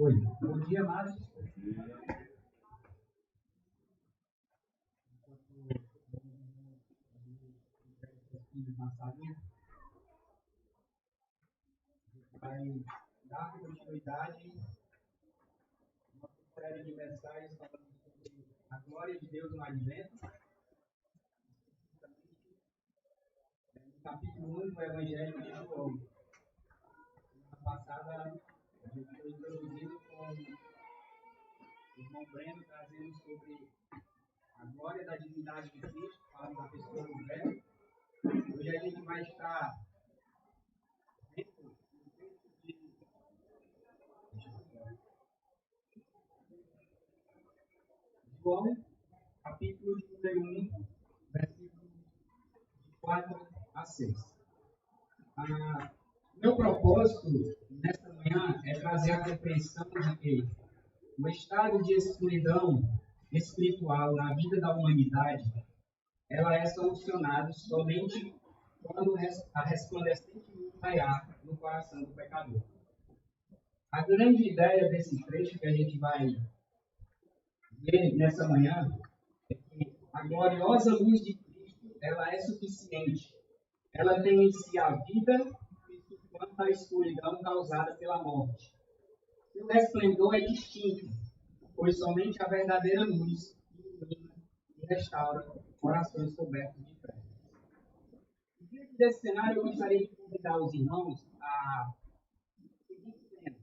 Oi, bom dia, Márcio. Na salinha, vai dar continuidade à nossa série de mensagens falando sobre a glória de Deus no advento. No capítulo 1 do Evangelho de João. Na passada, a gente foi introduzido com o irmão Breno trazendo sobre a glória da divindade de Cristo, falando da pessoa do Verbo. Hoje a gente vai estar dentro do texto de João, capítulo número 1, versículos 4 a 6. Meu propósito nesta manhã é trazer a compreensão de que o estado de escuridão espiritual na vida da humanidade, ela é solucionada somente quando a resplandecente luz raiar no coração do pecador. A grande ideia desse trecho que a gente vai ver nessa manhã é que a gloriosa luz de Cristo, ela é suficiente. Ela tem em si a vida quanto à escuridão causada pela morte. O resplendor é distinto, pois somente a verdadeira luz ilumina e restaura corações cobertos de fé. Diante desse cenário, eu gostaria de convidar os irmãos a seguinte cena.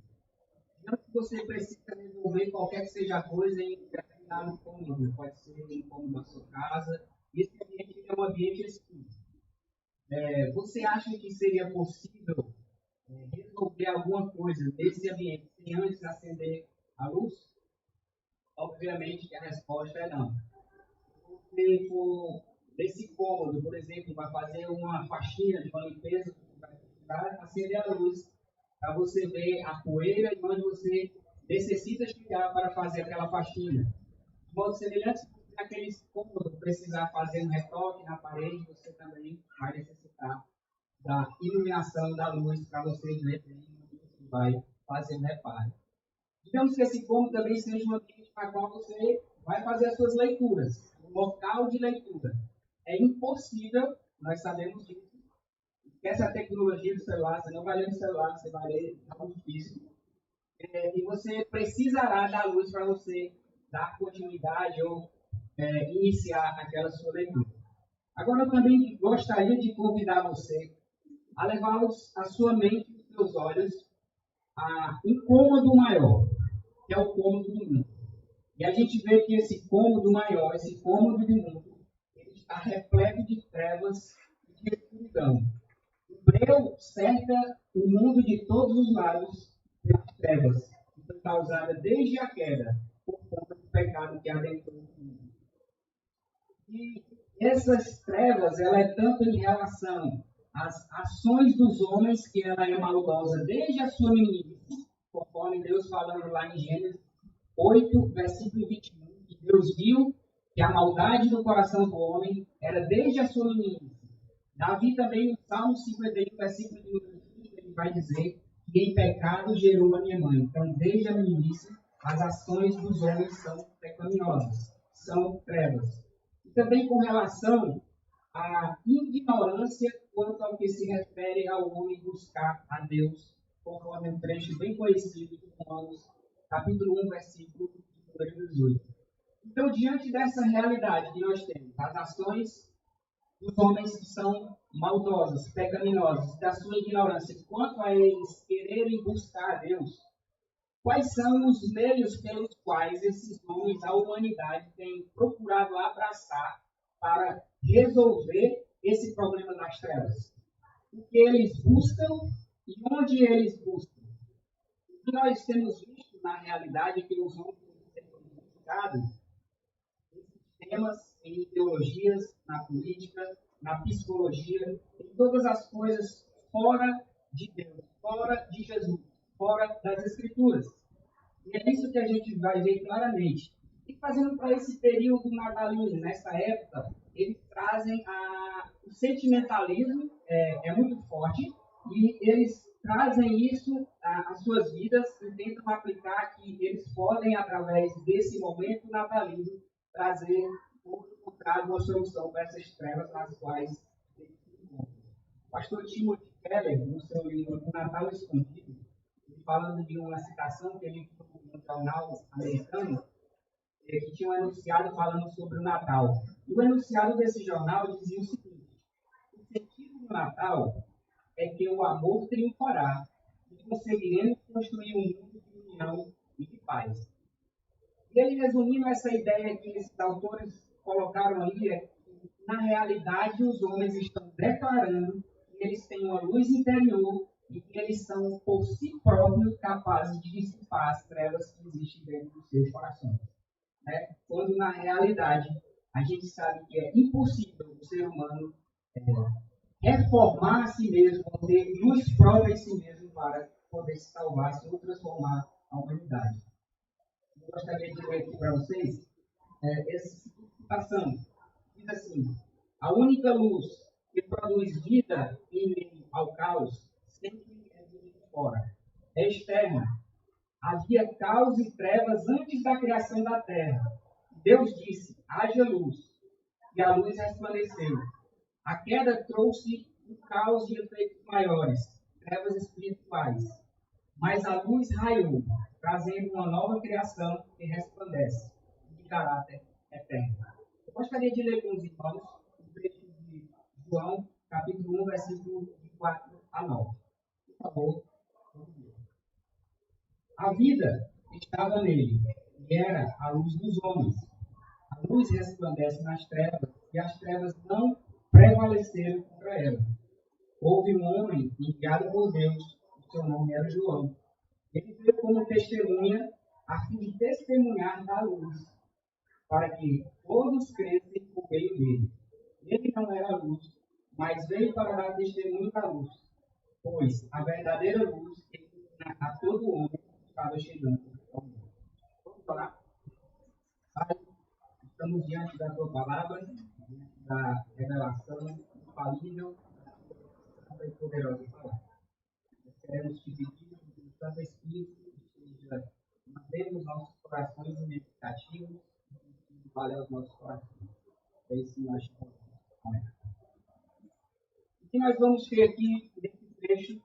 Não que você precisa resolver qualquer que seja a coisa em determinado cômodo, pode ser em cômodo da sua casa. Esse ambiente é um ambiente escuro. Você acha que seria possível resolver alguma coisa nesse ambiente sem antes acender a luz? Obviamente que a resposta é não. Se você for nesse cômodo, por exemplo, vai fazer uma faxina de uma limpeza, vai acender a luz para você ver a poeira e onde você necessita chegar para fazer aquela faxina. De modo semelhante, se você naquele cômodo precisar fazer um retoque na parede, você também vai necessitar da iluminação da luz para você ver onde você vai fazer o reparo. Digamos que esse cômodo também seja um ambiente para qual você vai fazer as suas leituras, um local de leitura. É impossível, nós sabemos disso. Esquece a tecnologia do celular, você não vai ler no celular, você vai ler algo difícil. E você precisará da luz para você dar continuidade ou iniciar aquela sua leitura. Agora, eu também gostaria de convidar você a levá-los, a sua mente e os seus olhos, a um cômodo maior, que é o cômodo do mundo. E a gente vê que esse cômodo maior, esse cômodo do mundo, ele está repleto de trevas e de escuridão. O breu cerca o mundo de todos os lados pelas trevas, que foi causada desde a queda, por conta do pecado que adentrou o mundo. E essas trevas, ela é tanto em relação às ações dos homens, que ela é maldosa desde a sua meninice, conforme Deus falando lá em Gênesis 8, versículo 21, que Deus viu que a maldade do coração do homem era desde a sua meninice. Davi também, no Salmo 51, versículo 15, ele vai dizer que em pecado gerou a minha mãe. Então, desde a meninice, as ações dos homens são pecaminosas, são trevas. E também com relação à ignorância quanto ao que se refere ao homem buscar a Deus, conforme um trecho bem conhecido de Romanos, capítulo 1, versículo 18. Então, diante dessa realidade que nós temos, as ações dos homens que são maldosos, pecaminosos, da sua ignorância, quanto a eles quererem buscar a Deus, quais são os meios pelos quais esses homens, a humanidade, tem procurado abraçar para resolver esse problema das trevas? O que eles buscam e onde eles buscam? O que nós temos visto na realidade é que os homens têm buscado esses temas em ideologias, na política, na psicologia, em todas as coisas fora de Deus, fora de Jesus, fora das Escrituras. E é isso que a gente vai ver claramente. E fazendo para esse período natalino, nessa época, eles trazem o sentimentalismo, é muito forte, e eles trazem isso às suas vidas e tentam aplicar que eles podem, através desse momento natalino, trazer ou encontrar uma solução para essas trevas nas quais eles se encontram. O pastor Timothy Keller, no seu livro O Natal Escondido, falando de uma citação que ele viu no jornal americano, que tinha um enunciado falando sobre o Natal. E o enunciado desse jornal dizia o seguinte: o sentido do Natal é que o amor triunfará e conseguiremos construir um mundo de união e de paz. E ele, resumindo essa ideia que esses autores colocaram ali, é que, na realidade, os homens estão declarando que eles têm uma luz interior e que eles são, por si próprios, capazes de dissipar as trevas que existem dentro dos seus corações. Né? Quando, na realidade, a gente sabe que é impossível o ser humano reformar a si mesmo, ter luz própria em si mesmo para poder se salvar, se ou transformar a humanidade. Eu gostaria de ler aqui para vocês essa citação. Diz assim: a única luz que produz vida em meio ao caos sempre é de fora. É externa. Havia caos e trevas antes da criação da terra. Deus disse: haja luz. E a luz resplandeceu. A queda trouxe um caos de efeitos maiores, trevas espirituais. Mas a luz raiou, trazendo uma nova criação que resplandece, de caráter eterno. Eu gostaria de ler com os irmãos o trecho de João, capítulo 1, versículo de 4 a 9. Por favor. A vida estava nele, e era a luz dos homens. A luz resplandece nas trevas, e as trevas não prevaleceram contra ela. Houve um homem enviado por Deus, o seu nome era João. Ele veio como testemunha, a fim de testemunhar da luz, para que todos crescem por meio dele. Ele não era luz, mas veio para dar testemunho da luz, pois a verdadeira luz que ilumina a todo homem estava chegando ao mundo. Vamos orar? Pai, estamos diante da tua palavra, da revelação infalível, da poderosa palavra. Nós queremos te pedir que o Santo Espírito esteja mantendo os nossos corações meditativos e vale aos nossos corações. É isso que nós chamamos. Amém. O que nós vamos ter aqui nesse trecho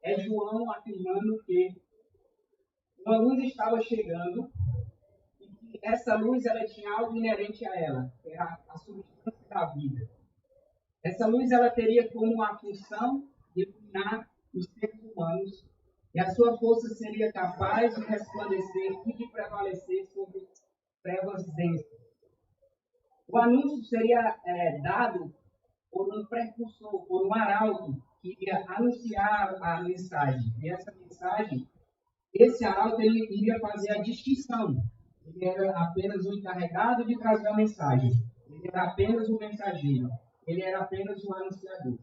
é João afirmando que uma luz estava chegando e que essa luz ela tinha algo inerente a ela, que era a substância da vida. Essa luz ela teria como a função de iluminar os seres humanos e a sua força seria capaz de resplandecer e de prevalecer sobre trevas densas. O anúncio seria dado por um precursor, por um arauto que iria anunciar a mensagem. E essa mensagem, esse arauto ele iria fazer a distinção. Ele era apenas o encarregado de trazer a mensagem. Ele era apenas o mensageiro. Ele era apenas o anunciador.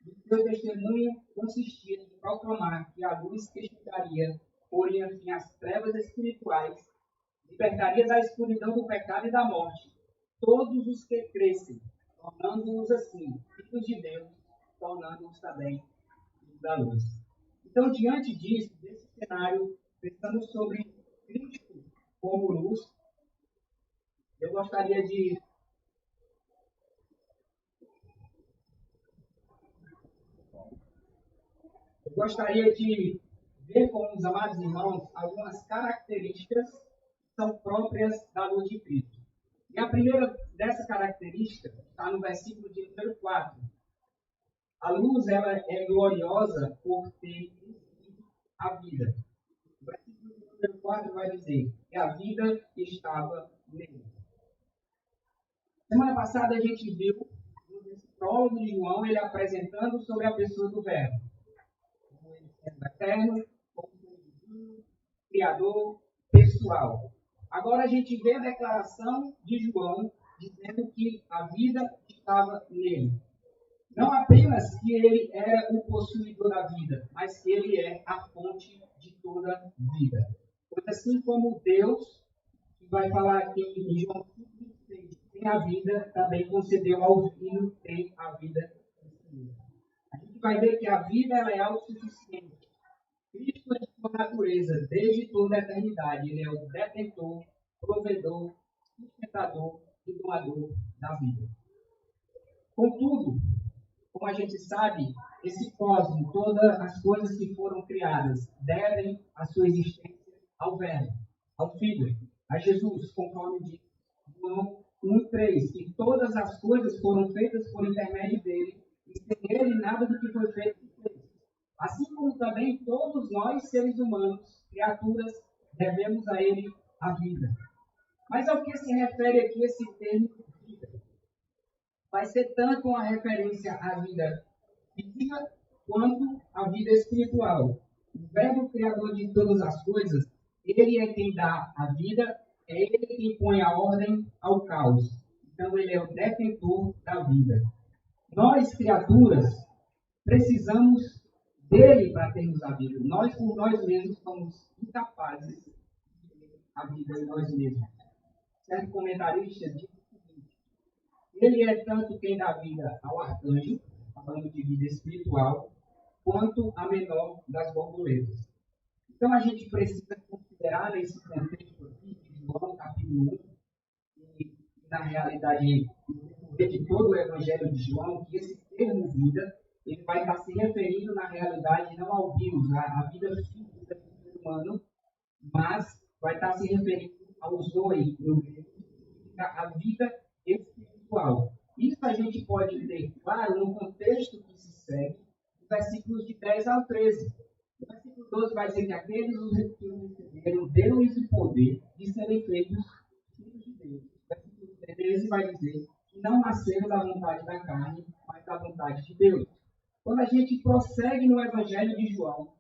E seu testemunho consistia em proclamar que a luz que chegaria poria fim às trevas espirituais, libertaria da escuridão do pecado e da morte todos os que crescem, tornando-os assim, filhos de Deus, tornando-os também filhos da luz. Então, diante disso, desse cenário, pensando sobre Cristo como luz, eu gostaria de ver com os amados irmãos algumas características que são próprias da luz de Cristo. E a primeira dessa característica está no versículo de número 4. A luz ela é gloriosa por ter a vida. O versículo de número 4 vai dizer que a vida estava nele. Semana passada a gente viu no prólogo de João ele apresentando sobre a pessoa do Verbo. Como ele sendo eterno, como sendo criador, pessoal. Agora a gente vê a declaração de João dizendo que a vida estava nele. Não apenas que ele era o possuidor da vida, mas que ele é a fonte de toda vida. Pois assim como Deus, que vai falar aqui em João 5,26, tem a vida, também concedeu ao Filho ter a vida. A gente vai ver que a vida ela é autossuficiente. Cristo é de sua natureza, desde toda a eternidade. Ele é o detentor, provedor, sustentador e doador da vida. Contudo, como a gente sabe, esse cosmos, todas as coisas que foram criadas, devem a sua existência ao Verbo, ao Filho, a Jesus, conforme diz João 1,3, que todas as coisas foram feitas por intermédio dele, e sem ele nada do que foi feito se fez. Assim como também todos nós, seres humanos, criaturas, devemos a ele a vida. Mas ao que se refere aqui esse termo vida? Vai ser tanto uma referência à vida física quanto à vida espiritual. O Verbo Criador de todas as coisas, ele é quem dá a vida, é ele quem põe a ordem ao caos. Então, ele é o detentor da vida. Nós, criaturas, precisamos dele para termos a vida. Nós, por nós mesmos, somos incapazes de ter a vida em nós mesmos. Certo comentarista diz o seguinte: ele é tanto quem dá vida ao arcanjo, falando de vida espiritual, quanto a menor das borboletas. Então, a gente precisa considerar nesse contexto aqui, de João, capítulo 1, e na realidade, de todo o Evangelho de João, que esse termo vida, ele vai estar se referindo, na realidade, não ao vírus, à vida física do ser humano, mas vai estar se referindo ao zoe, a vida espiritual. Isso a gente pode ter claro no contexto que se segue, dos versículos de 10 ao 13. O versículo 12 vai dizer que aqueles que o receberam, deu-lhes o poder de serem feitos filhos de Deus. O versículo 13 vai dizer que não nasceram da vontade da carne, mas da vontade de Deus. Quando a gente prossegue no Evangelho de João,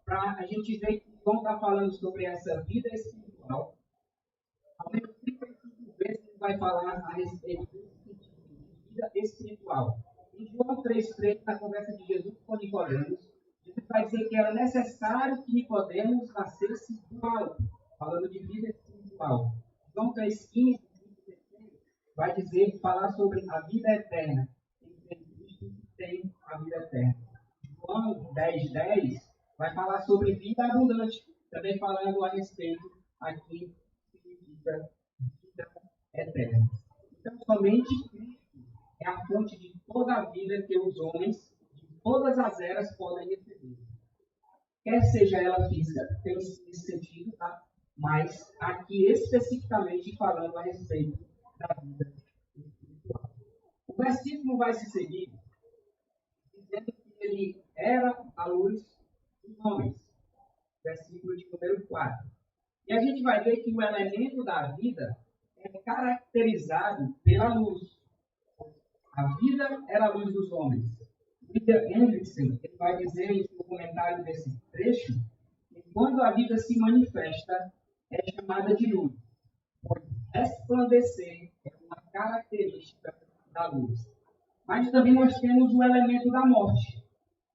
para a gente ver que João está falando sobre essa vida espiritual, ao menos 35 vezes ele vai falar a respeito de vida espiritual. Em João 3,3, na conversa de Jesus com Nicodemos, Jesus vai dizer que era necessário que Nicodemos nascesse do alto, falando de vida espiritual. João 3,15 vai dizer, falar sobre a vida eterna. Em Cristo tem a vida eterna. João 10,10 vai falar sobre vida abundante, também falando a respeito aqui de vida eterna. Então, somente Cristo é a fonte de toda a vida que os homens de todas as eras podem receber. Quer seja ela física, tem esse sentido, tá? Mas aqui especificamente falando a respeito da vida espiritual. O versículo vai se seguir dizendo que ele era a luz dos homens. Versículo de número 4. E a gente vai ver que o elemento da vida é caracterizado pela luz. A vida era a luz dos homens. William Hendrickson vai dizer em seu comentário desse trecho que quando a vida se manifesta, é chamada de luz. Pois resplandecer é uma característica da luz. Mas também nós temos o elemento da morte.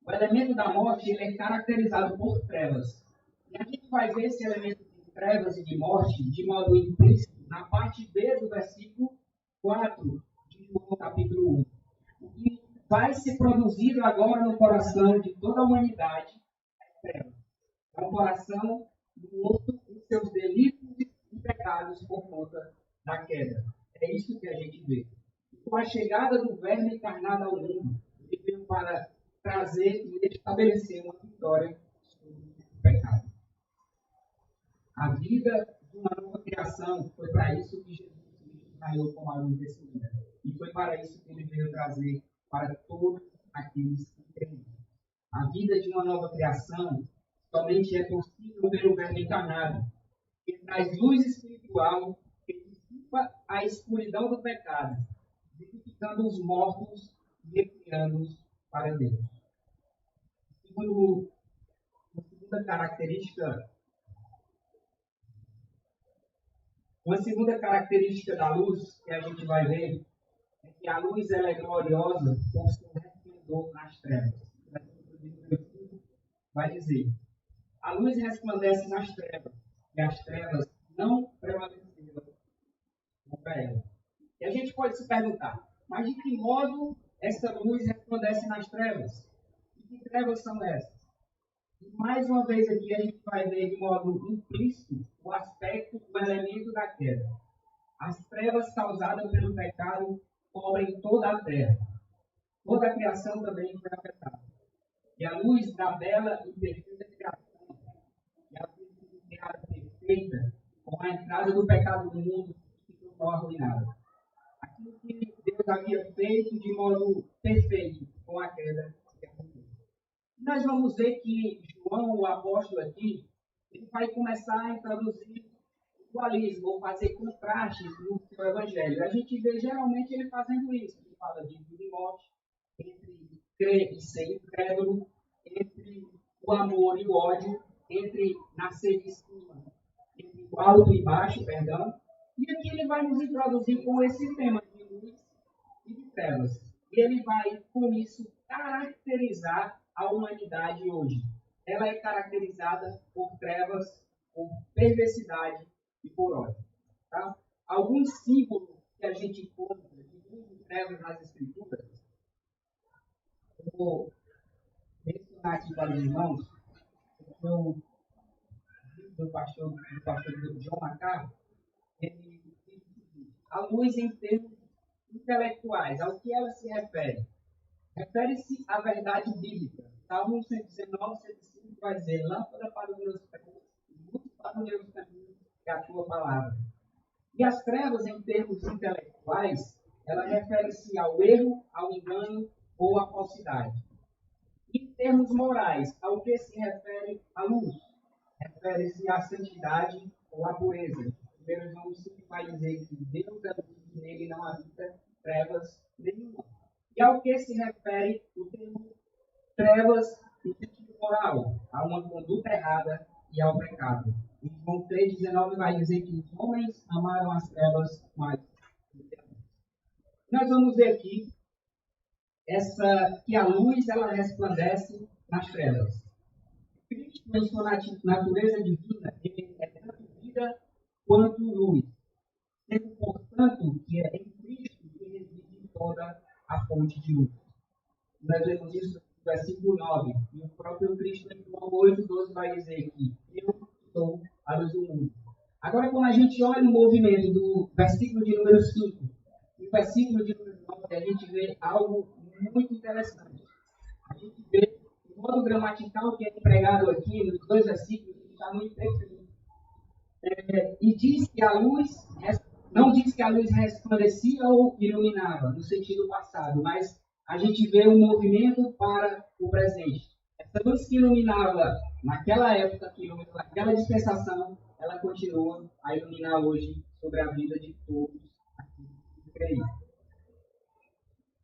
O elemento da morte ele é caracterizado por trevas. E a gente vai ver esse elemento de trevas e de morte de modo implícito na parte B do versículo 4 de João capítulo 1. O que vai ser produzido agora no coração de toda a humanidade é trevas. É um coração morto em seus delitos e pecados por conta da queda. É isso que a gente vê. Com a chegada do Verbo encarnado ao mundo, ele veio para trazer e estabelecer uma vitória sobre o pecado. A vida de uma nova criação foi para isso que Jesus saiu como a luz desse mundo. E foi para isso que ele veio trazer para todos aqueles que creem. A vida de uma nova criação somente é possível pelo Verbo encarnado, que traz luz espiritual que dissipa a escuridão do pecado, vivificando os mortos e recriando-os para Deus. Uma segunda característica da luz que a gente vai ver é que a luz ela é gloriosa por seu resplendor nas trevas. Vai dizer: a luz resplandece nas trevas, e as trevas não prevaleceram contra ela. E a gente pode se perguntar, mas de que modo essa luz resplandece nas trevas? E que trevas são essas? Mais uma vez aqui a gente vai ver de modo implícito o aspecto do elemento da queda. As trevas causadas pelo pecado cobrem toda a terra. Toda a criação também foi afetada. E a luz da bela e perfeita criação, e a luz criada perfeita, com a entrada do pecado no mundo, se tornou arruinada. Aquilo que Deus havia feito de modo perfeito com a queda. Nós vamos ver que João, o apóstolo aqui, ele vai começar a introduzir o dualismo, ou fazer contrastes no seu evangelho. A gente vê geralmente ele fazendo isso. Ele fala de vida e morte, entre crer e ser incrédulo, entre o amor e o ódio, entre nascer de cima, entre o alto e baixo, perdão. E aqui ele vai nos introduzir com esse tema de luz e de trevas. E ele vai, com isso, caracterizar a humanidade hoje. Ela é caracterizada por trevas, por perversidade e por ódio. Tá? Alguns símbolos que a gente encontra de luz e trevas nas Escrituras, eu vou mencionar aqui para os irmãos, do pastor John MacArthur, ele diz o seguinte: a luz em termos intelectuais, ao que ela se refere? Refere-se à verdade bíblica. Salmo 119, 105 vai dizer: lâmpada para os meus pés, luz para os meus caminhos, é a tua palavra. E as trevas, em termos intelectuais, ela refere-se ao erro, ao engano ou à falsidade. Em termos morais, ao que se refere a luz? Refere-se à santidade ou à pureza. 1 João 5 vai dizer que Deus é luz e nele não habita trevas nenhuma. E ao que se refere o termo trevas no sentido moral? A uma conduta errada e ao pecado. Em João 3,19 vai dizer que os homens amaram as trevas mais. Nós vamos ver aqui que a luz ela resplandece nas trevas. Cristo, em sua natureza divina, ele é tanto vida quanto luz. Sendo, portanto, que é em Cristo que reside toda a fonte de luz. Nós vemos isso no versículo 9. E o próprio Cristo, em João 8,12, vai dizer que eu sou a luz do mundo. Agora, quando a gente olha o movimento do versículo de número 5 e o versículo de número 9, a gente vê algo muito interessante. A gente vê o modo gramatical que é empregado aqui nos dois versículos, que está muito perfeito. E diz que a luz, não diz que a luz resplandecia ou iluminava, no sentido passado, mas a gente vê um movimento para o presente. Essa luz que iluminava naquela época, que iluminava naquela dispensação, ela continua a iluminar hoje sobre a vida de todos aqui que creem.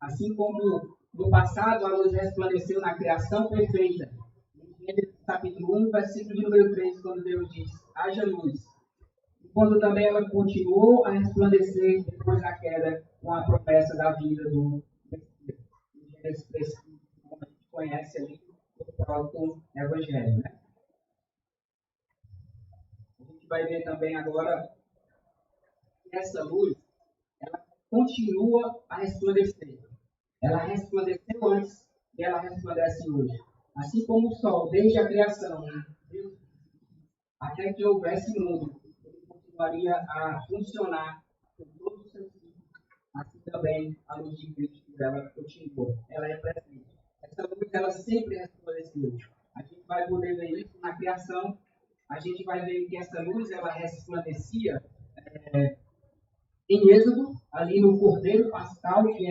Assim como no passado a luz resplandeceu na criação perfeita, em Gênesis capítulo 1, versículo de número 3, quando Deus diz: haja luz. E quando também ela continuou a resplandecer depois da queda, com a promessa da vida do Messias. Em Gênesis 3, como a gente conhece ali, o próprio Evangelho. Né? A gente vai ver também agora que essa luz ela continua a resplandecer. Ela resplandeceu antes e ela resplandece hoje. Assim como o sol, desde a criação, Deus, até que houvesse mundo, ele continuaria a funcionar com todos os seus filhos. Assim também a luz de Cristo, ela continua. Ela é presente. Essa luz, ela sempre resplandeceu. A gente vai poder ver isso na criação. A gente vai ver que essa luz, ela resplandecia em Êxodo, ali no Cordeiro Pascal, que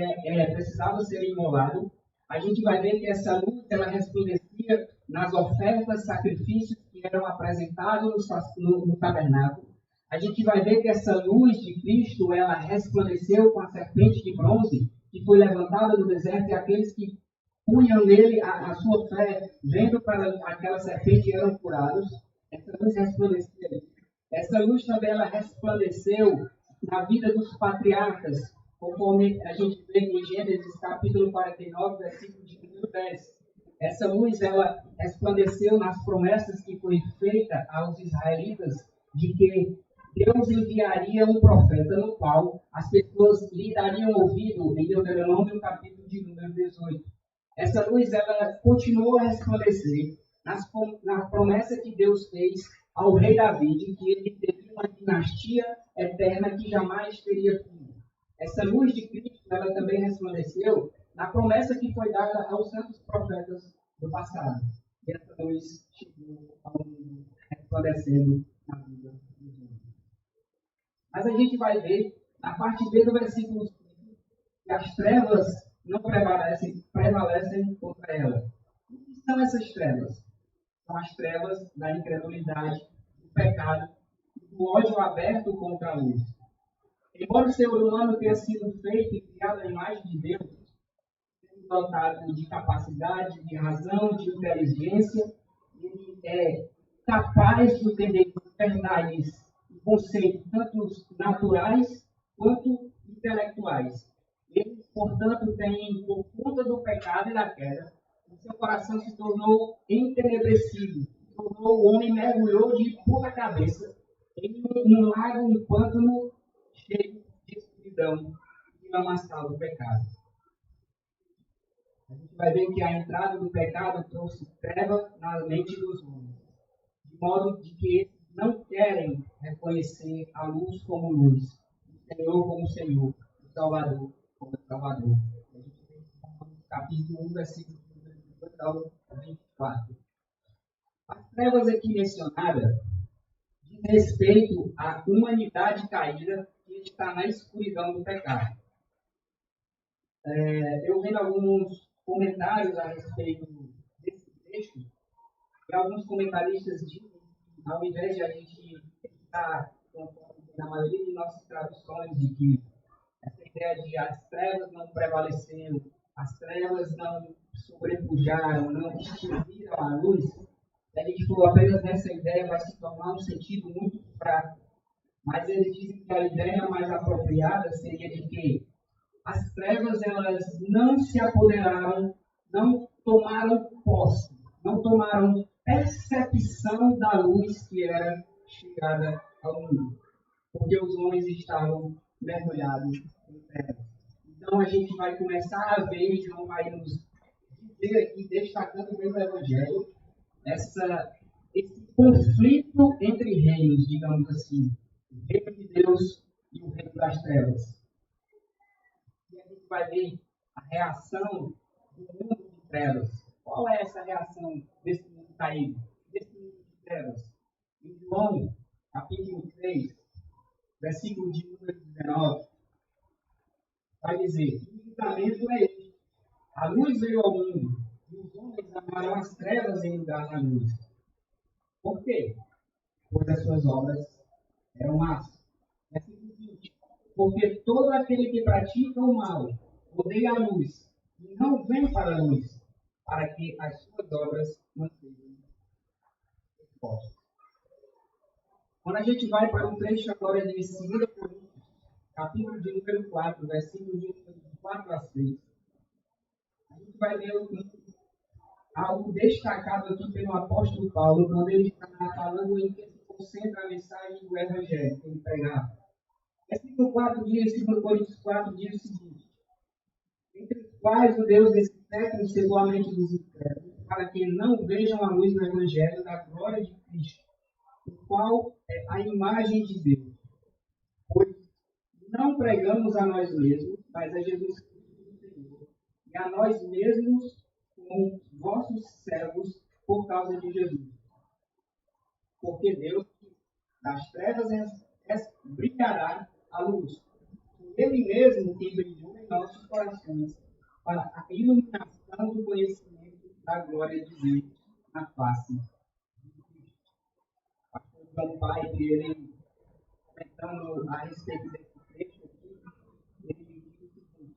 precisava ser imolado. A gente vai ver que essa luz ela resplandecia nas ofertas, sacrifícios que eram apresentados no tabernáculo. A gente vai ver que essa luz de Cristo ela resplandeceu com a serpente de bronze que foi levantada no deserto, e aqueles que punham nele a sua fé, vendo para aquela serpente, eram curados. Essa luz resplandeceu. Essa luz também ela resplandeceu na vida dos patriarcas, conforme a gente vê em Gênesis capítulo 49, versículo de número 10. Essa luz, ela resplandeceu nas promessas que foi feita aos israelitas, de que Deus enviaria um profeta no qual as pessoas lhe dariam ouvido, em Deuteronômio capítulo de número 18. Essa luz, ela continuou a resplandecer na promessa que Deus fez ao rei Davi, que ele teria uma dinastia eterna que jamais teria fim. Essa luz de Cristo, ela também resplandeceu na promessa que foi dada aos santos profetas do passado. E essa luz chegou ao mundo, resplandecendo na vida dos homens. Mas a gente vai ver, na parte B do versículo 5, que as trevas não prevalecem contra ela. O que são essas trevas? São as trevas da incredulidade, do pecado, do ódio aberto contra a luz. Embora o ser humano tenha sido feito e criado à imagem de Deus, sendo dotado de capacidade, de razão, de inteligência, ele é capaz de entender verdades e conceitos tanto naturais quanto intelectuais. Ele, portanto, tem, por conta do pecado e da queda, o seu coração se tornou entenebrecido, se tornou o homem mergulhou de ponta cabeça em um lago, um pântano cheio de escuridão e lamaçal do pecado. A gente vai ver que a entrada do pecado trouxe treva na mente dos homens, de modo de que eles não querem reconhecer a luz como luz, o Senhor como Senhor, o Salvador como Salvador. A gente tem capítulo 1, versículo 22 ao 24. As trevas aqui mencionadas diz respeito à humanidade caída que está na escuridão do pecado. Eu vendo alguns comentários a respeito desse texto, e alguns comentaristas dizem que, ao invés de a gente estar na maioria de nossas traduções, de que essa ideia de as trevas não prevaleceram, as trevas não sobrepujaram, não extinguiram a luz, a gente falou apenas nessa ideia vai se tornar um sentido muito fraco. Mas eles dizem que a ideia mais apropriada seria de que as trevas elas não se apoderaram, não tomaram posse, não tomaram percepção da luz que era chegada ao mundo, porque os homens estavam mergulhados em trevas. Então a gente vai começar a ver, João vai nos dizer aqui, destacando bem o Evangelho, esse conflito entre reinos, digamos assim, o reino de Deus e o reino das trevas. E a gente vai ver a reação do mundo de trevas. Qual é essa reação desse mundo caído, desse mundo de trevas? Em João, capítulo 3, versículo de número 19, vai dizer: o julgamento é este. A luz veio ao mundo, e os homens amaram as trevas em lugar da luz. Por quê? Pois as suas obras eram más. Versículo 20. Porque todo aquele que pratica o mal odeia a luz e não vem para a luz, para que as suas obras não sejam expostas. Quando a gente vai para o trecho agora de 2 Coríntios, capítulo de número 4, versículo de 4 a 6, a gente vai ver algo destacado aqui pelo apóstolo Paulo, quando ele está falando em que se concentra a mensagem do Evangelho que ele pregava. Versículo 4 diz, 2 Coríntios 4 diz o seguinte: entre os quais o Deus desse século cegou a mente dos incrédulos, para que não vejam a luz do Evangelho da glória de Cristo, o qual é a imagem de Deus. Pois não pregamos a nós mesmos, mas a Jesus Cristo, Senhor, e a nós mesmos como vossos servos por causa de Jesus. Porque Deus das trevas brilhará a luz. Ele mesmo que brilhou em nossos corações para a iluminação do conhecimento da glória de Deus na face de Cristo. Pastor João Pai, ele comentando a respeito desse texto aqui, ele diz o seguinte: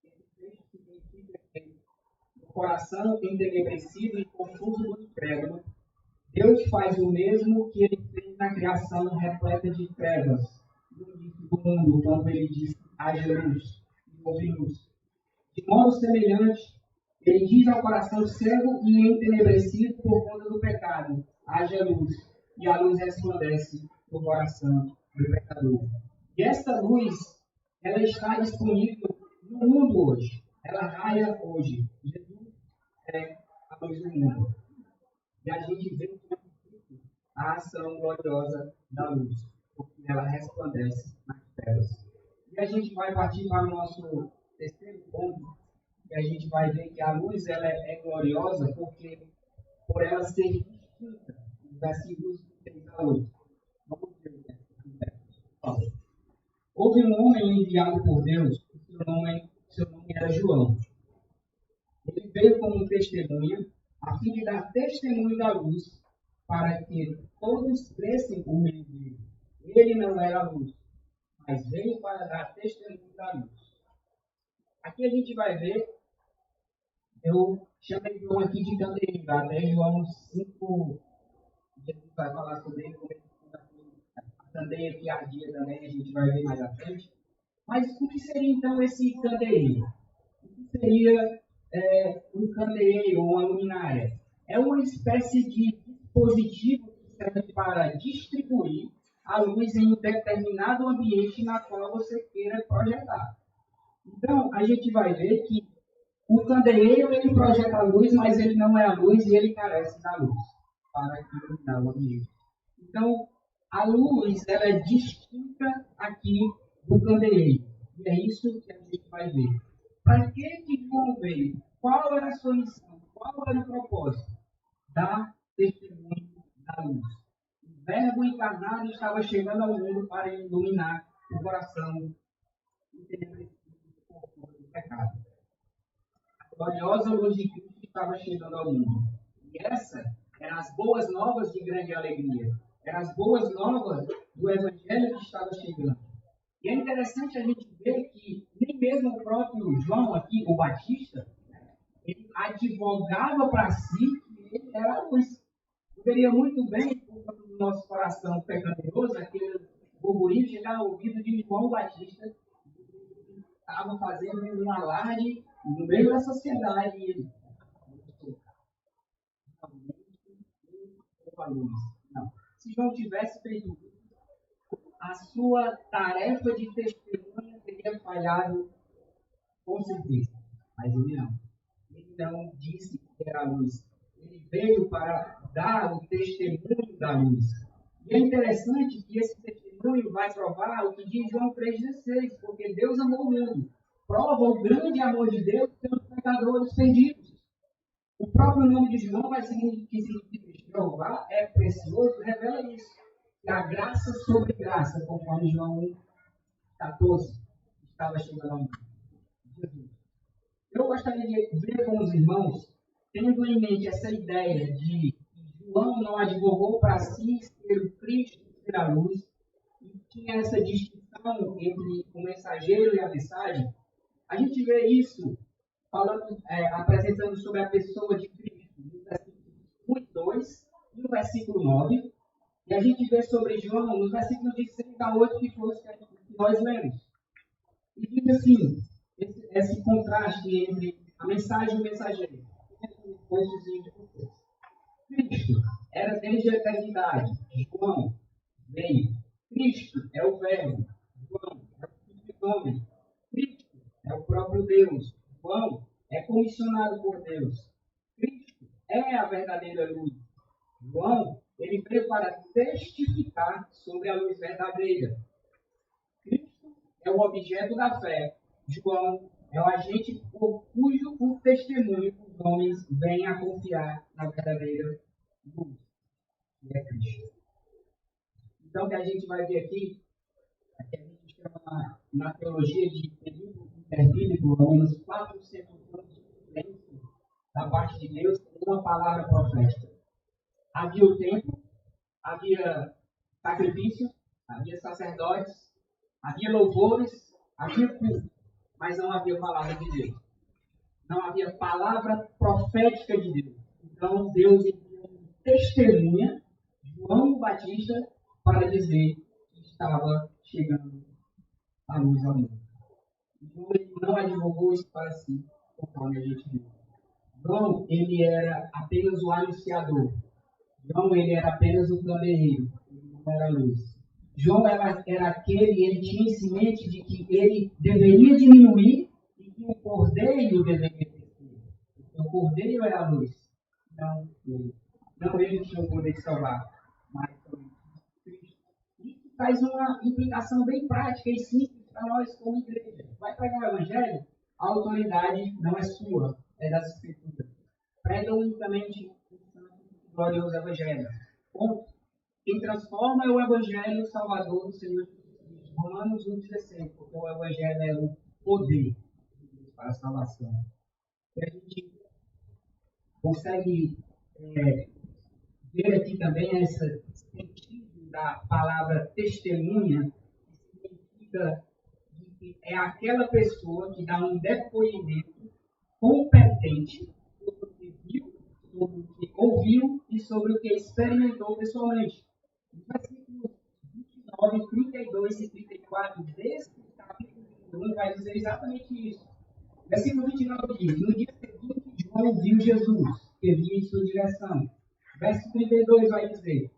esse texto significa que o coração entenebrecido e confuso do incrédulo, Deus faz o mesmo que ele fez na criação repleta de trevas, no início do mundo, quando ele disse: haja luz, e houve luz. De modo semelhante, ele diz ao coração cego e entenebrecido por conta do pecado: haja luz, e a luz resplandece no coração do pecador. E esta luz, ela está disponível no mundo hoje. Ela raia hoje. Jesus é a luz do mundo. E a gente vê a ação gloriosa da luz, porque ela resplandece nas trevas. E a gente vai partir para o nosso terceiro ponto, e a gente vai ver que a luz ela é gloriosa porque por ela ser distinta, os versículos 3 a 8. Vamos ver. Houve um homem enviado por Deus, seu nome era João. Ele veio como testemunha, a fim de dar testemunho da luz, para que todos crescem por meio dele. Ele não era a luz, mas veio para dar testemunho da luz. Aqui a gente vai ver, eu chamei João aqui de candeeiro, até João 5, Jesus vai falar sobre ele, como a candeia que ardia também, a gente vai ver mais à frente. Mas o que seria então esse candeeiro? O que seria um candeeiro ou uma luminária? É uma espécie de dispositivo que serve para distribuir a luz em um determinado ambiente na qual você queira projetar. Então, a gente vai ver que o candeeiro ele projeta a luz, mas ele não é a luz e ele carece da luz para iluminar o ambiente. Então, a luz ela é distinta aqui do candeeiro. E é isso que a gente vai ver. Para que João veio? Qual era a sua missão? Qual era o propósito? Dar testemunho da luz. O Verbo encarnado estava chegando ao mundo para iluminar o coração do pecado. A gloriosa luz de Cristo estava chegando ao mundo. E essa eram as boas novas de grande alegria. Eram as boas novas do Evangelho que estava chegando. E é interessante a gente ver que nem mesmo o próprio João aqui, o Batista, ele advogava para si que ele era a luz. Poderia muito bem, por causa do nosso coração pecaminoso, aquele burburinho chegar ao ouvido de João Batista, que estava fazendo um alarde no meio da sociedade. E ele, não. Se João tivesse feito isso, a sua tarefa de testemunha teria falhado com certeza. Mas ele não. Ele não disse que era a luz. Ele veio para dar o testemunho da luz. E é interessante que esse testemunho vai provar o que diz João 3,16, porque Deus amou o mundo. Prova o grande amor de Deus pelos pecadores perdidos. O próprio nome de João vai significar que Jeová é precioso, revela isso. E a graça sobre graça, conforme João 14 estava chegando ao mundo. Eu gostaria de ver com os irmãos, tendo em mente essa ideia de que João não advogou para si ser o Cristo, ser a luz, e tinha essa distinção entre o mensageiro e a mensagem. A gente vê isso falando, apresentando sobre a pessoa de Cristo, no versículo 1 e 2 e no versículo 9. E a gente vê sobre João nos versículos de 6 a 8 que nós lemos. E diz assim, esse contraste entre a mensagem e o mensageiro. Cristo era desde a eternidade. João veio. Cristo é o Verbo. João é o Filho do Homem. Cristo é o próprio Deus. João é comissionado por Deus. Cristo é a verdadeira luz. João, ele veio para testificar sobre a luz verdadeira. Cristo é o objeto da fé. João é o agente por cujo testemunho os homens vêm a confiar na verdadeira luz, que é Cristo. Então, o que a gente vai ver aqui, é que a gente chama na teologia de período interbíblico, ao menos 400 anos de silêncio da parte de Deus, uma palavra profética. Havia o templo, havia sacrifício, havia sacerdotes, havia louvores, havia culto, mas não havia palavra de Deus. Não havia palavra profética de Deus. Então Deus enviou um testemunha, João Batista, para dizer que estava chegando a luz ao mundo. João não advogou isso para si, conforme a gente viu. João, ele era apenas o anunciador. João, ele era apenas o candeeiro, ele não era a luz. João era aquele, ele tinha isso em mente de que ele deveria diminuir e que o cordeiro deveria crescer. O cordeiro é a luz, não ele. Não ele que tinha o poder de salvar, mas somente Cristo. Isso faz uma implicação bem prática e simples para nós como igreja. Vai pregar o Evangelho? A autoridade não é sua, é das Escrituras. Prega unicamente o santo e glorioso Evangelho. Ponto. Quem transforma é o Evangelho Salvador do Senhor Jesus Cristo. Romanos 1,16, porque o Evangelho é o poder para a salvação. E a gente consegue ver aqui também esse sentido da palavra testemunha, que significa que é aquela pessoa que dá um depoimento competente sobre o que viu, sobre o que ouviu e sobre o que experimentou pessoalmente. Nos versículos 29, 32 e 34 desse capítulo 1 vai dizer exatamente isso. Versículo 29 diz: no dia seguinte, João viu Jesus, que vinha em sua direção. Verso 32 vai dizer: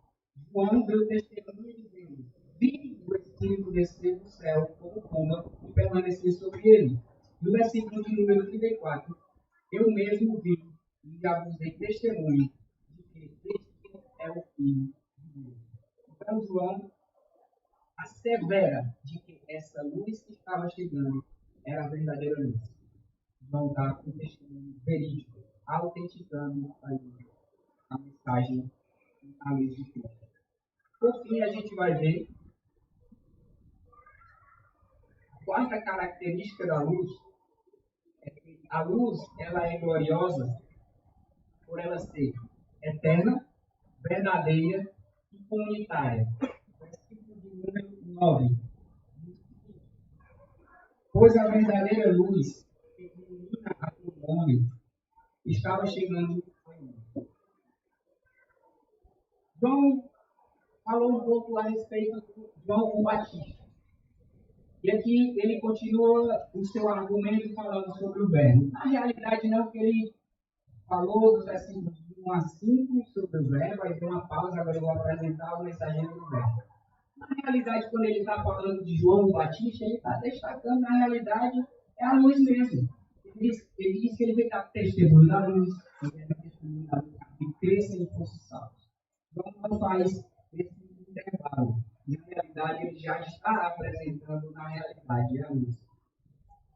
João deu testemunho dizendo: vi o Espírito descer do céu como pomba e permanecer sobre ele. No versículo de número 34, eu mesmo vi e já vos dei testemunho de que este é o Filho de Deus. Então, João assevera de que essa luz que estava chegando era a verdadeira luz. João dá um testemunho verídico, autenticando a mensagem à luz de Cristo. Por fim, a gente vai ver a quarta característica da luz é que a luz ela é gloriosa por ela ser eterna, verdadeira e comunitária. Versículo de número 9. Pois a verdadeira luz que ilumina a todo homem estava chegando ao mundo. João falou um pouco a respeito de João o Batista. E aqui ele continua o seu argumento falando sobre o verbo. Na realidade, não, que ele falou dos versículos 1 a 5 sobre o verbo, aí tem uma pausa, agora eu vou apresentar o mensageiro do verbo. Na realidade, quando ele está falando de João o Batista, ele está destacando, na realidade, é a luz mesmo. Ele diz que ele veio dar testemunho da luz, ele veio dar testemunho da luz, que cresça em fosse salvo. João não faz esse intervalo. Na realidade, ele já está apresentando na realidade a luz.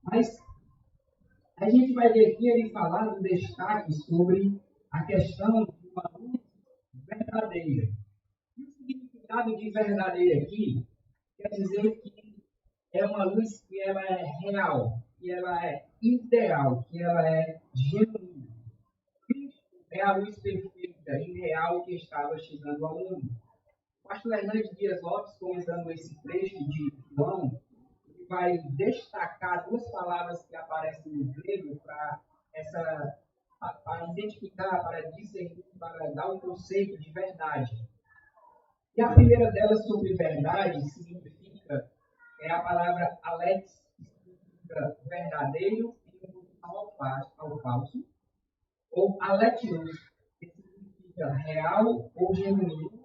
Mas a gente vai ver aqui ele falar do destaque sobre a questão de uma luz verdadeira. E o significado de verdadeira aqui quer dizer que é uma luz que ela é real, que ela é ideal, que ela é genuína. Cristo é a luz perfeita e real que estava chegando ao mundo. O pastor Hernandes Dias Lopes, comentando esse trecho de João, ele vai destacar duas palavras que aparecem no grego para identificar, para discernir, para dar um conceito de verdade. E a primeira delas sobre verdade significa, é a palavra alex, que significa verdadeiro em oposição ao falso, ou aletios, que significa real ou genuíno,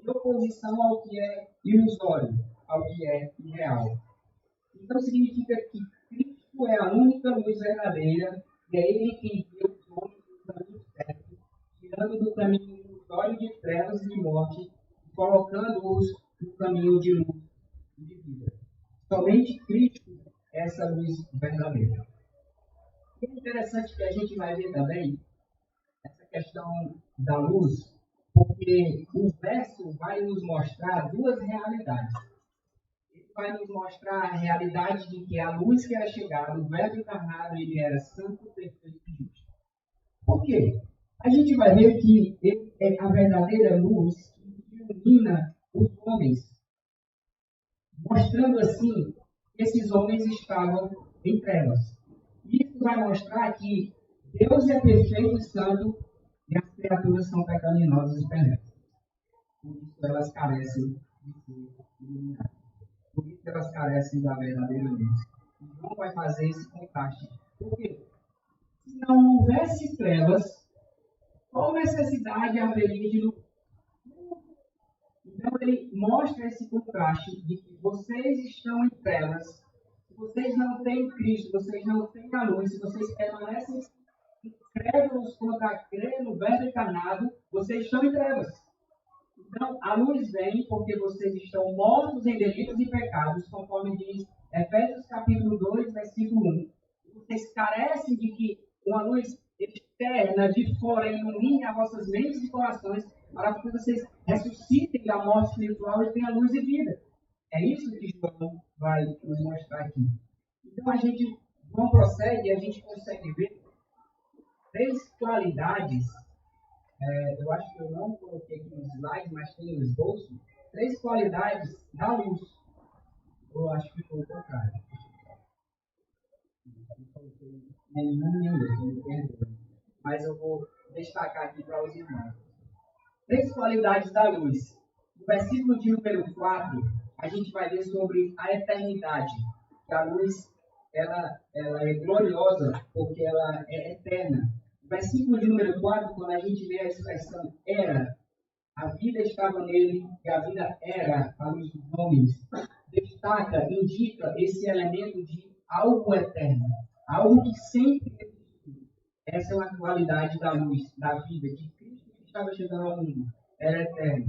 em oposição ao que é ilusório, ao que é irreal. Então significa que Cristo é a única luz verdadeira e é Ele quem guia os homens no caminho certo, tirando do caminho ilusório de trevas e de morte e colocando-os no caminho de luz e de vida. Somente Cristo é essa luz verdadeira. E é interessante que a gente vai ver também essa questão da luz, porque o verso vai nos mostrar duas realidades. Ele vai nos mostrar a realidade de que a luz que era chegada, o verbo encarnado, ele era santo, perfeito e justo. Por quê? A gente vai ver que ele é a verdadeira luz que ilumina os homens, mostrando assim que esses homens estavam em trevas. Isso vai mostrar que Deus é perfeito e santo e as criaturas são pecaminosas e perversas. Por isso elas carecem de ser iluminadas. Por isso elas carecem da verdadeira luz. E João vai fazer esse contraste. Por quê? Se não houvesse trevas, qual necessidade haveria de luz? Então ele mostra esse contraste de que vocês estão em trevas, se vocês não têm Cristo, vocês não têm a luz, se vocês permanecem Incrédulos quanto a crer no verbo encarnado, vocês estão em trevas. Então, a luz vem porque vocês estão mortos em delitos e pecados, conforme diz Efésios capítulo 2, versículo 1. Vocês carecem de que uma luz externa de fora ilumine as vossas mentes e corações para que vocês ressuscitem da morte espiritual e tenham luz e vida. É isso que João vai nos mostrar aqui. Então, João prossegue e a gente consegue ver três qualidades. Eu acho que eu não coloquei aqui no slide, mas tem no esboço. Três qualidades da luz. Eu acho que foi o contrário. Mas eu vou destacar aqui para os irmãos. Três qualidades da luz. No versículo de número 4, a gente vai ver sobre a eternidade. Que a luz ela é gloriosa porque ela é eterna. No versículo de número 4, quando a gente vê a expressão era, a vida estava nele e a vida era a luz dos homens, destaca, indica esse elemento de algo eterno, algo que sempre existiu. Essa é uma qualidade da luz, da vida, de Cristo que estava chegando ao mundo, era eterno.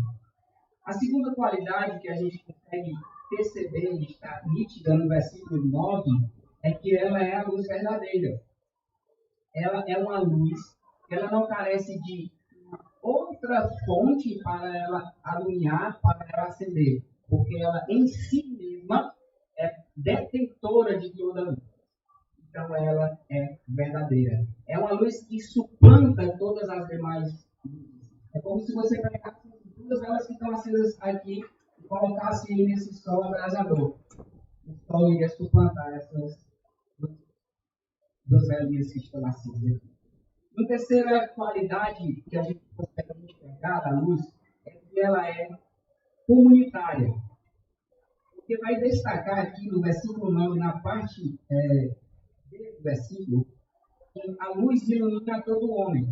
A segunda qualidade que a gente consegue perceber e está nítida no versículo 9 é que ela é a luz verdadeira. Ela é uma luz, ela não carece de outra fonte para ela alumiar, para ela acender, porque ela em si mesma é detentora de toda luz. Então ela é verdadeira. É uma luz que suplanta todas as demais luzes. É como se você pegasse todas elas que estão acesas aqui e colocasse aí nesse sol abrasador. O sol iria suplantar essas duas velinhas que estão acesas aqui. Uma terceira qualidade que a gente consegue enxergar da luz é que ela é comunitária. Porque vai destacar aqui no versículo 9, na parte do versículo, que a luz ilumina todo homem.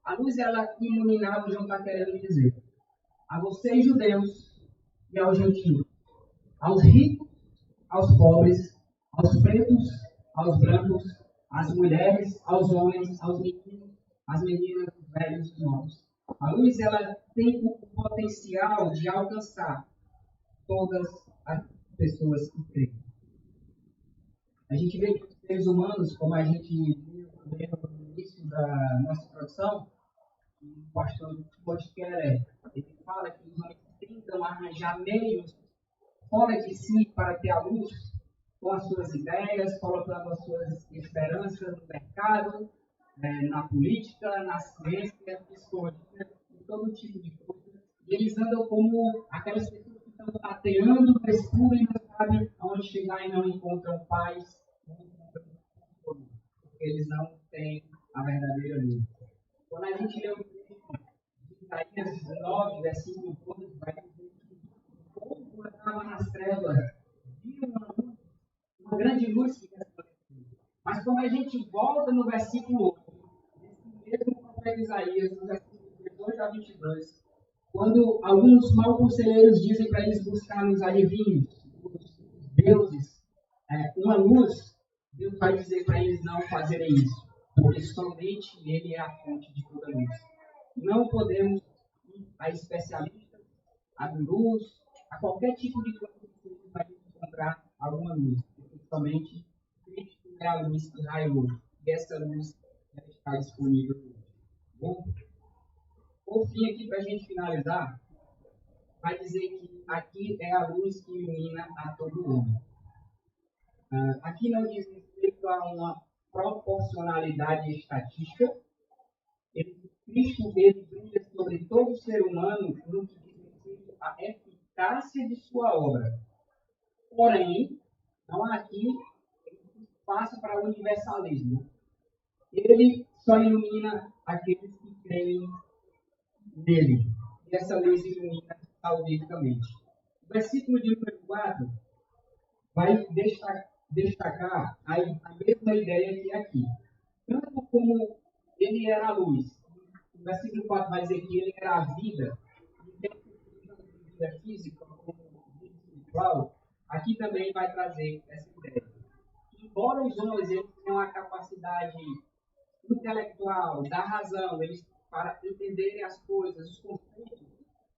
A luz, ela iluminava, o João está querendo dizer, a vocês judeus e aos gentios, aos ricos, aos pobres, aos pretos, aos brancos, às mulheres, aos homens, aos meninos, às meninas, os velhos e os novos. A luz, ela tem o potencial de alcançar todas as pessoas que creem. A gente vê que os seres humanos, como a gente viu no início da nossa introdução, o pastor Keller, ele fala que os homens tentam arranjar meios fora de si para ter a luz, com as suas ideias, colocando as suas esperanças no mercado, na política, na ciência, na psicologia, em todo tipo de coisa. E eles andam como aquelas pessoas que estão tateando no escuro e não sabem aonde chegar e não encontram paz, porque eles não têm a verdadeira luz. Quando a gente lê o texto de Isaías 9, versículo 12, vai dizer que o povo estava nas trevas, viu uma grande luz que resplandeceu. Mas quando a gente volta no versículo 8, nesse mesmo profeta Isaías, no versículo 18 a 22, quando alguns mal conselheiros dizem para eles buscar nos adivinhos, os deuses, uma luz, Deus vai dizer para eles não fazerem isso, porque somente Ele é a fonte de toda luz. Não podemos ir a especialistas, a gurus, a qualquer tipo de coisa que seja para encontrar alguma luz, porque somente Cristo é a luz que raiou, e essa luz está disponível hoje. Bom, por fim, aqui para a gente finalizar, vai dizer que aqui é a luz que ilumina a todo homem. Aqui não diz respeito a uma proporcionalidade estatística. Cristo ele brilha sobre todo ser humano no que diz respeito à eficácia de sua obra. Porém, não há aqui espaço para o universalismo. Ele só ilumina aqueles que creem nele. E essa luz ilumina salvificamente. O versículo de número 4 vai destacar a mesma ideia que aqui. Tanto como ele era a luz. O versículo 4 vai dizer que ele era a vida. E a vida física, como vida espiritual, aqui também vai trazer essa ideia. Embora os homens eles tenham a capacidade intelectual, da razão, eles para entenderem as coisas, os conflitos,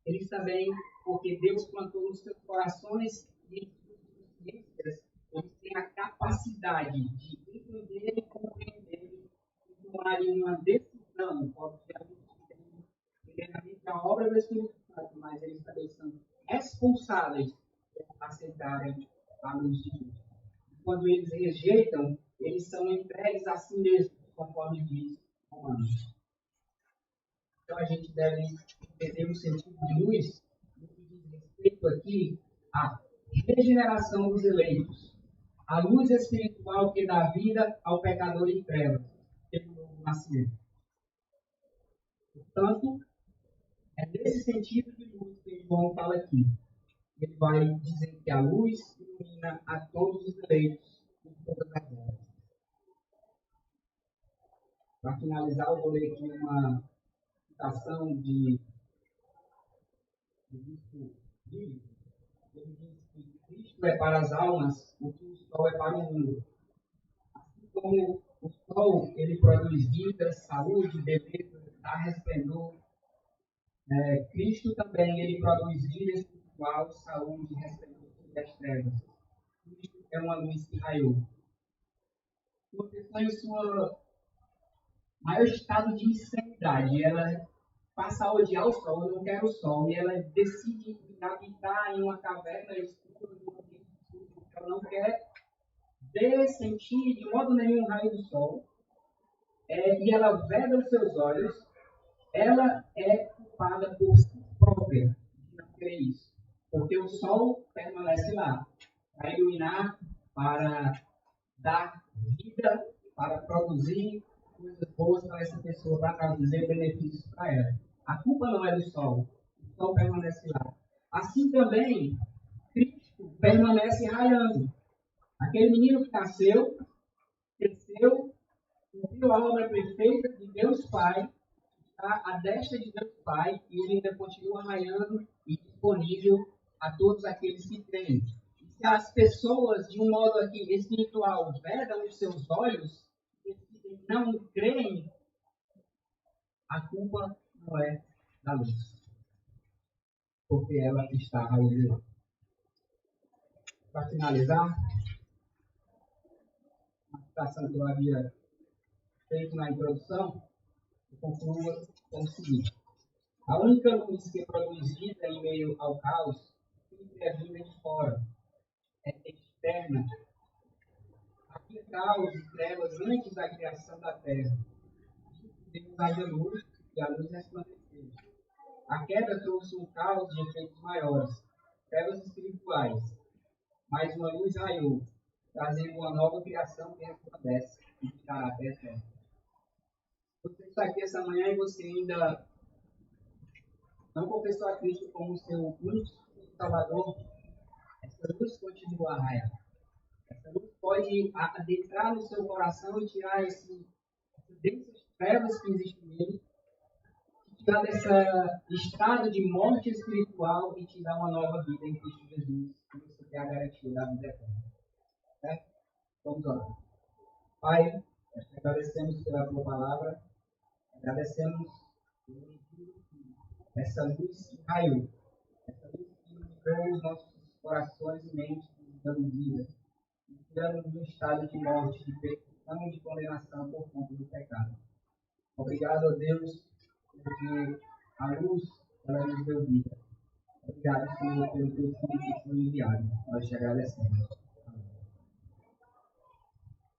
eles também, porque Deus plantou nos seus corações e eles têm a capacidade de entender e compreender e tomarem uma decisão, obviamente, primeiramente a obra do Espírito Santo, mas eles também são responsáveis por aceitarem a luz de Deus. Quando eles rejeitam, eles são entregues a si mesmos, conforme diz Romanos. Então a gente deve entender o sentido de luz no que diz respeito aqui à regeneração dos eleitos, a luz espiritual que dá vida ao pecador em trevas, pelo novo nascimento. Portanto, é nesse sentido de luz que João fala aqui. Ele vai dizer que a luz ilumina a todos os eleitos em todas as eras. Para finalizar, eu vou ler aqui uma citação de bispo bíblico. Ele diz que Cristo é para as almas o que o sol é para o mundo. Assim como o sol ele produz vida, saúde, beleza, dá resplendor, Cristo também ele produz vida espiritual, saúde, resplendor sobre as trevas. Cristo é uma luz que raiou. Uma pessoa em sua maior estado de insanidade, ela passa a odiar o sol, eu não quero o sol, e ela decide habitar em uma caverna escura, porque ela não quer ver, sentir de modo nenhum o raio do sol, e ela veda os seus olhos, ela é culpada por si própria de não querer isso, porque o sol permanece lá, para iluminar, para dar vida, para produzir coisas boas para essa pessoa, para trazer benefícios para ela. A culpa não é do sol, o sol permanece lá. Assim também, Cristo permanece raiando. Aquele menino que nasceu, cresceu, cumpriu a obra perfeita de Deus Pai, está à destra de Deus Pai, e ele ainda continua raiando e disponível a todos aqueles que creem. E se as pessoas, de um modo aqui espiritual, vedam os seus olhos, não creem, a culpa não é da luz, porque ela está raiando. Para finalizar, a citação que eu havia feito na introdução, eu concluo com o seguinte: a única luz que é produzida em meio ao caos sempre é vinda de fora, é externa. Havia caos e trevas antes da criação da terra. Deus haja luz e a luz resplandeceu. A queda trouxe um caos de efeitos maiores, trevas espirituais, mas uma luz raiou, trazendo uma nova criação que resplandece e de caráter eterno. Você está aqui essa manhã e você ainda não confessou a Cristo como seu único Salvador, essa luz continua a raiar. Essa luz pode adentrar no seu coração e tirar essas densas trevas que existem nele, tirar desse estado de morte espiritual e te dar uma nova vida em Cristo Jesus, que você tem a garantia da vida eterna. Certo? Vamos orar. Pai, nós te agradecemos pela tua palavra, agradecemos essa luz que raiou, essa luz que iluminou os nossos corações e mentes, dando vida, e tirando de um estado de morte, de perseguição e de condenação por conta do pecado. Obrigado a Deus, porque a luz ela nos deu vida. Obrigado, Senhor, pelo teu Filho que foi enviado. Nós te agradecemos.